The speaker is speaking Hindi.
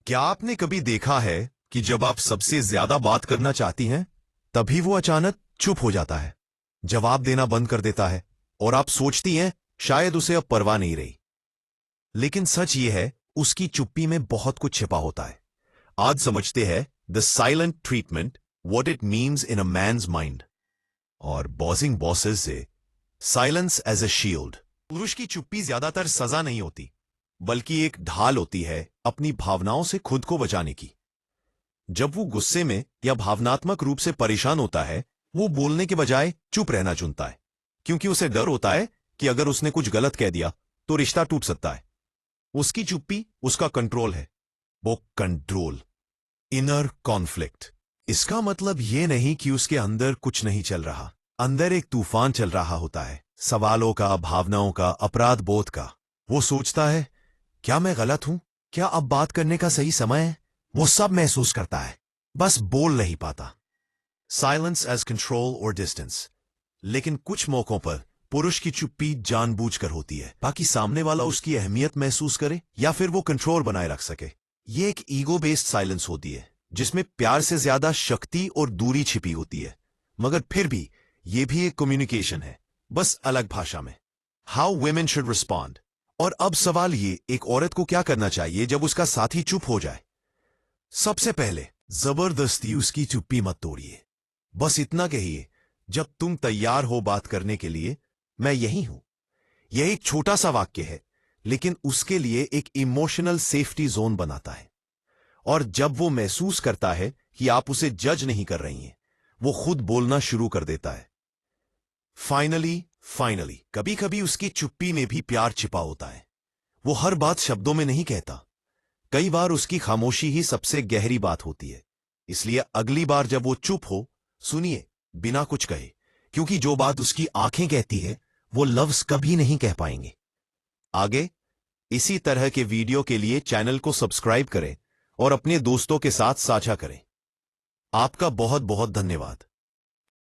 क्या आपने कभी देखा है कि जब आप सबसे ज्यादा बात करना चाहती हैं, तभी वो अचानक चुप हो जाता है, जवाब देना बंद कर देता है और आप सोचती हैं शायद उसे अब परवाह नहीं रही। लेकिन सच ये है, उसकी चुप्पी में बहुत कुछ छिपा होता है। आज समझते हैं the silent treatment, what it means in a man's mind. और बॉसिंग बॉसेस से साइलेंस एज अ शील्ड। पुरुष की चुप्पी ज्यादातर सजा नहीं होती, बल्कि एक ढाल होती है अपनी भावनाओं से खुद को बचाने की। जब वो गुस्से में या भावनात्मक रूप से परेशान होता है, वो बोलने के बजाय चुप रहना चुनता है, क्योंकि उसे डर होता है कि अगर उसने कुछ गलत कह दिया तो रिश्ता टूट सकता है। उसकी चुप्पी उसका कंट्रोल है। वो कंट्रोल, इनर कॉन्फ्लिक्ट। इसका मतलब ये नहीं कि उसके अंदर कुछ नहीं चल रहा। अंदर एक तूफान चल रहा होता है, सवालों का, भावनाओं का, अपराध बोध का। वो सोचता है, क्या मैं गलत हूं? क्या अब बात करने का सही समय है? वो सब महसूस करता है, बस बोल नहीं पाता। साइलेंस एज कंट्रोल और डिस्टेंस। लेकिन कुछ मौकों पर पुरुष की चुप्पी जानबूझकर होती है, ताकि सामने वाला उसकी अहमियत महसूस करे या फिर वो कंट्रोल बनाए रख सके। ये एक ईगो बेस्ड साइलेंस होती है, जिसमें प्यार से ज्यादा शक्ति और दूरी छिपी होती है। मगर फिर भी ये भी एक कम्युनिकेशन है, बस अलग भाषा में। How women should respond. और अब सवाल ये, एक औरत को क्या करना चाहिए जब उसका साथी चुप हो जाए? सबसे पहले, जबरदस्ती उसकी चुप्पी मत तोड़िए। बस इतना कहिए, जब तुम तैयार हो बात करने के लिए, मैं यही हूं। यह एक छोटा सा वाक्य है, लेकिन उसके लिए एक इमोशनल सेफ्टी जोन बनाता है। और जब वो महसूस करता है कि आप उसे जज नहीं कर रही हैं, वो खुद बोलना शुरू कर देता है। फाइनली कभी कभी उसकी चुप्पी में भी प्यार छिपा होता है। वो हर बात शब्दों में नहीं कहता। कई बार उसकी खामोशी ही सबसे गहरी बात होती है। इसलिए अगली बार जब वो चुप हो, सुनिए बिना कुछ कहे, क्योंकि जो बात उसकी आंखें कहती है, वो लफ्ज कभी नहीं कह पाएंगे। आगे इसी तरह के वीडियो के लिए चैनल को सब्सक्राइब करें और अपने दोस्तों के साथ साझा करें। आपका बहुत बहुत धन्यवाद।